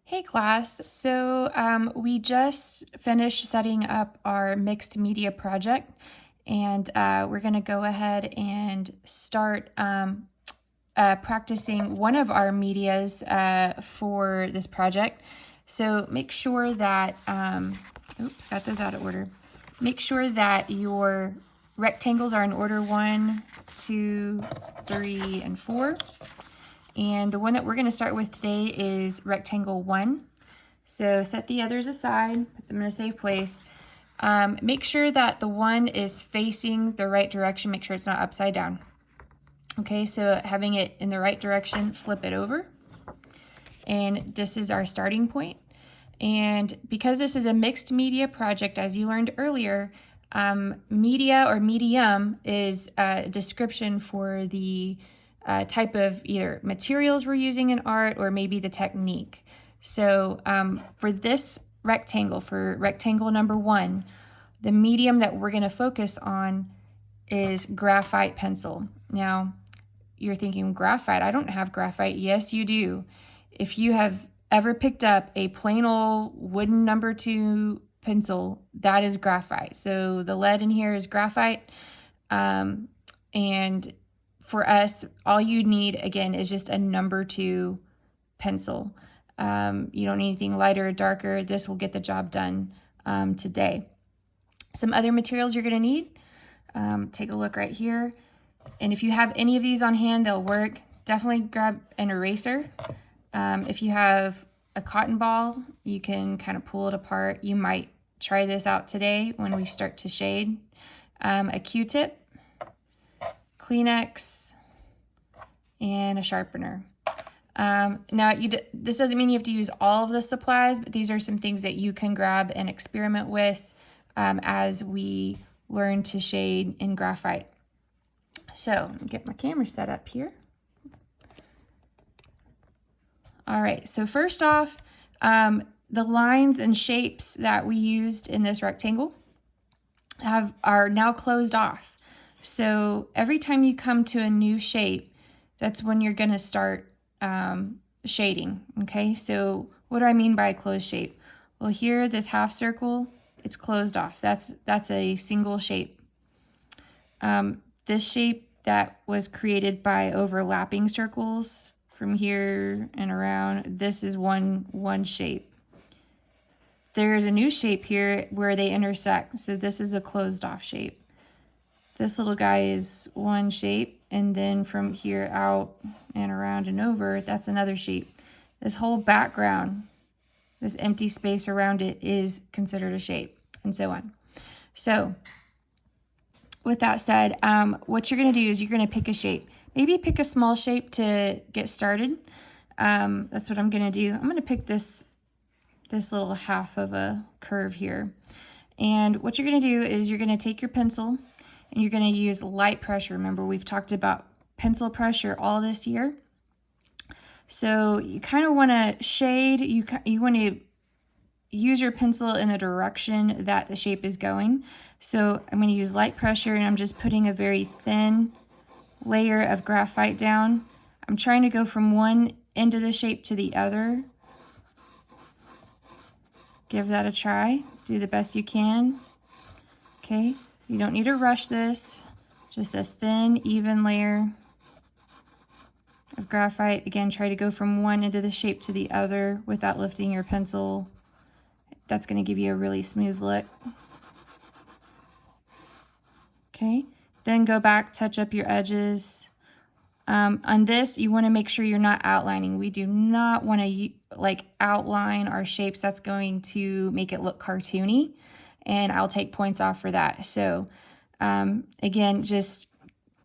Hey class, we just finished setting up our mixed media project, and we're going to go ahead and start practicing one of our medias for this project. So make sure that, oops, got those out of order. Make sure that your rectangles are in order 1, 2, 3, and 4. And the one that we're going to start with today is rectangle 1. So set the others aside, put them in a safe place. Make sure that the 1 is facing the right direction. Make sure it's not upside down. Okay, so having it in the right direction, flip it over. And this is our starting point. And because this is a mixed media project, as you learned earlier, media or medium is a description for the type of either materials we're using in art or maybe the technique. So for this rectangle, for rectangle number 1, the medium that we're going to focus on is graphite pencil. Now, you're thinking, graphite? I don't have graphite. Yes, you do. If you have ever picked up a plain old wooden number 2 pencil, that is graphite. So the lead in here is graphite. And for us, all you need, again, is just a number 2 pencil. You don't need anything lighter or darker. This will get the job done today. Some other materials you're going to need. Take a look right here. And if you have any of these on hand, they'll work. Definitely grab an eraser. If you have a cotton ball, you can kind of pull it apart. You might try this out today when we start to shade. A Q-tip, Kleenex, and a sharpener. Now, this doesn't mean you have to use all of the supplies, but these are some things that you can grab and experiment with as we learn to shade in graphite. So, get my camera set up here. All right, so first off, the lines and shapes that we used in this rectangle are now closed off. So every time you come to a new shape, that's when you're going to start shading, okay? So what do I mean by a closed shape? Well, here, this half circle, it's closed off. That's a single shape. This shape that was created by overlapping circles from here and around, this is one shape. There's a new shape here where they intersect, so this is a closed off shape. This little guy is one shape, and then from here out and around and over, that's another shape. This whole background, this empty space around it, is considered a shape, and so on. So with that said, what you're going to do is you're going to pick a shape. Maybe pick a small shape to get started. That's what I'm going to do. I'm going to pick this little half of a curve here. And what you're going to do is you're going to take your pencil and you're going to use light pressure. Remember, we've talked about pencil pressure all this year. So you kind of want to shade, you want to use your pencil in the direction that the shape is going. So I'm going to use light pressure, and I'm just putting a very thin layer of graphite down. I'm trying to go from one end of the shape to the other. Give that a try. Do the best you can. Okay, you don't need to rush this. Just a thin, even layer of graphite. Again, try to go from one end of the shape to the other without lifting your pencil. That's going to give you a really smooth look. Okay, then go back, touch up your edges. On this, you want to make sure you're not outlining. We do not want to outline our shapes. That's going to make it look cartoony, and I'll take points off for that. So again, just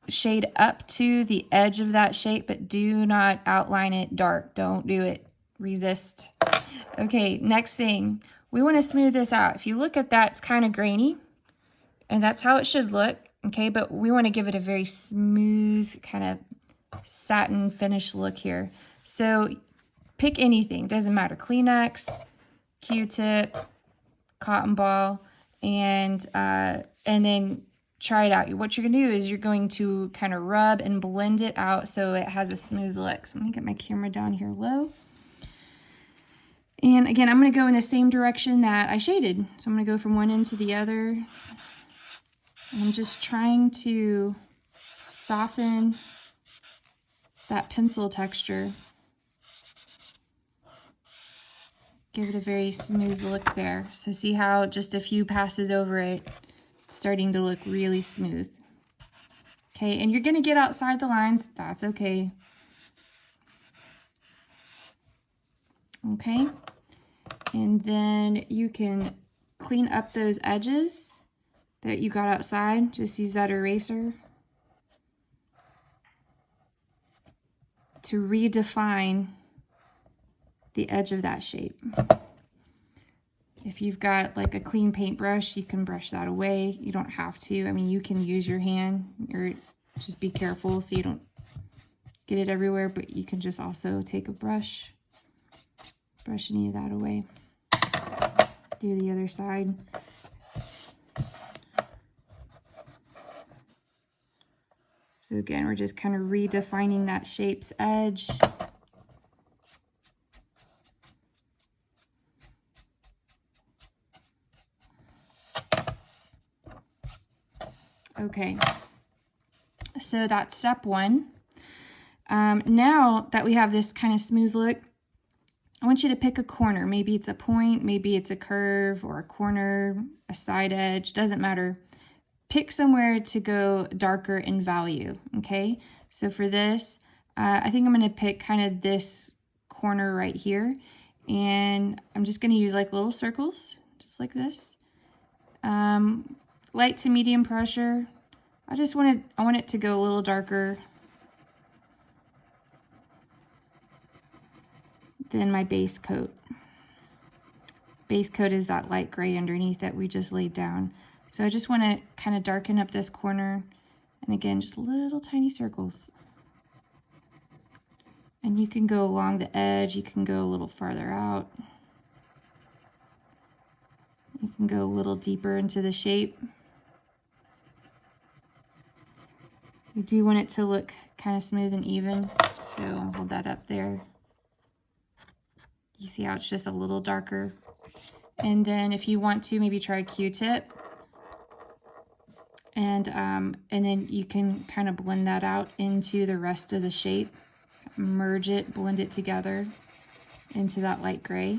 shade up to the edge of that shape, but do not outline it dark. Don't do it. Resist. Okay, next thing, we want to smooth this out. If you look at that, it's kind of grainy, and that's how it should look. Okay, but we want to give it a very smooth kind of satin finish look here. So pick anything, doesn't matter. Kleenex, Q-tip, cotton ball, and then try it out. What you're gonna do is you're going to kind of rub and blend it out so it has a smooth look. So I'm gonna get my camera down here low. And again, I'm going to go in the same direction that I shaded. So I'm going to go from one end to the other. And I'm just trying to soften that pencil texture. Give it a very smooth look there. So see how just a few passes over it, it's starting to look really smooth. Okay, and you're going to get outside the lines. That's okay. Okay, and then you can clean up those edges that you got outside. Just use that eraser to redefine the edge of that shape. If you've got like a clean paintbrush, you can brush that away. You don't have to. I mean, you can use your hand, or just be careful so you don't get it everywhere, but you can just also take a brush, brush any of that away. Do the other side. So again, we're just kind of redefining that shape's edge. Okay, so that's step one. Now that we have this kind of smooth look, I want you to pick a corner. Maybe it's a point, maybe it's a curve or a corner, a side edge, doesn't matter. Pick somewhere to go darker in value, okay? So for this, I think I'm gonna pick kind of this corner right here, and I'm just gonna use like little circles, just like this. Light to medium pressure. I want it to go a little darker than my base coat. Base coat is that light gray underneath that we just laid down. So I just want to kind of darken up this corner, and again, just little tiny circles. And you can go along the edge, you can go a little farther out. You can go a little deeper into the shape. You do want it to look kind of smooth and even, so I'll hold that up there. You see how it's just a little darker. And then if you want to, maybe try a Q-tip. And then you can kind of blend that out into the rest of the shape. Merge it, blend it together into that light gray.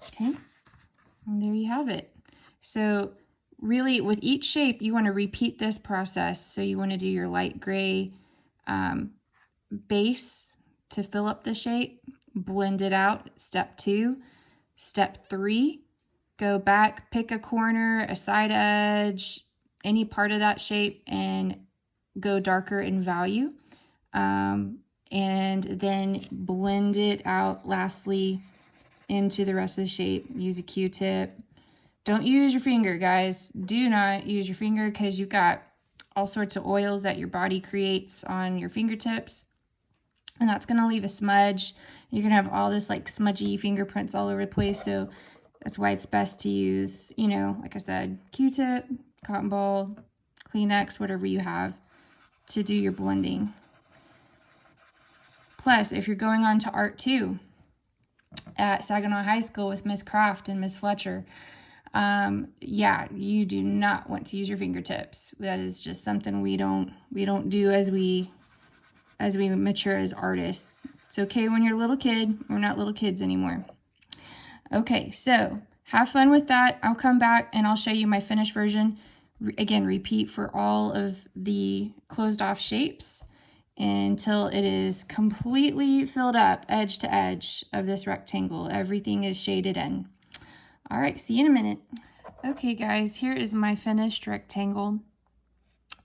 Okay, and there you have it. So really with each shape, you want to repeat this process. So you want to do your light gray base to fill up the shape, blend it out, step 2. Step 3, go back, pick a corner, a side edge, any part of that shape, and go darker in value. And then blend it out lastly into the rest of the shape. Use a Q-tip. Don't use your finger, guys. Do not use your finger, because you've got all sorts of oils that your body creates on your fingertips, and that's going to leave a smudge. You're going to have all this like smudgy fingerprints all over the place. So that's why it's best to use, you know, like I said, Q-tip, cotton ball, Kleenex, whatever you have to do your blending. Plus, if you're going on to Art 2 at Saginaw High School with Miss Croft and Miss Fletcher, yeah, you do not want to use your fingertips. That is just something we don't do as we mature as artists. It's okay when you're a little kid. We're not little kids anymore. Okay, so have fun with that. I'll come back and I'll show you my finished version. Again, repeat for all of the closed off shapes until it is completely filled up edge to edge of this rectangle. Everything is shaded in. All right, see you in a minute. Okay, guys, here is my finished rectangle.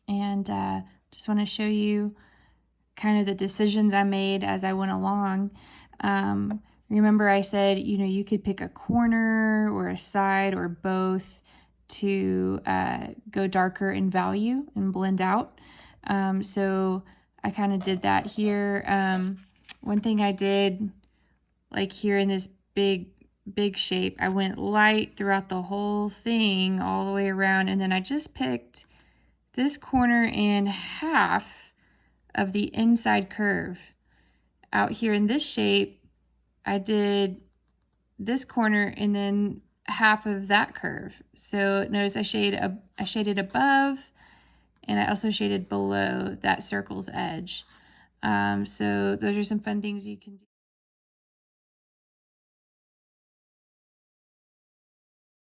And just want to show you kind of the decisions I made as I went along. Remember I said, you know, you could pick a corner or a side or both to go darker in value and blend out. So I kind of did that here. One thing I did, like here in this big shape, I went light throughout the whole thing all the way around, and then I just picked this corner and half of the inside curve. Out here in this shape, I did this corner and then half of that curve. So notice I shaded above, and I also shaded below that circle's edge. So those are some fun things you can do.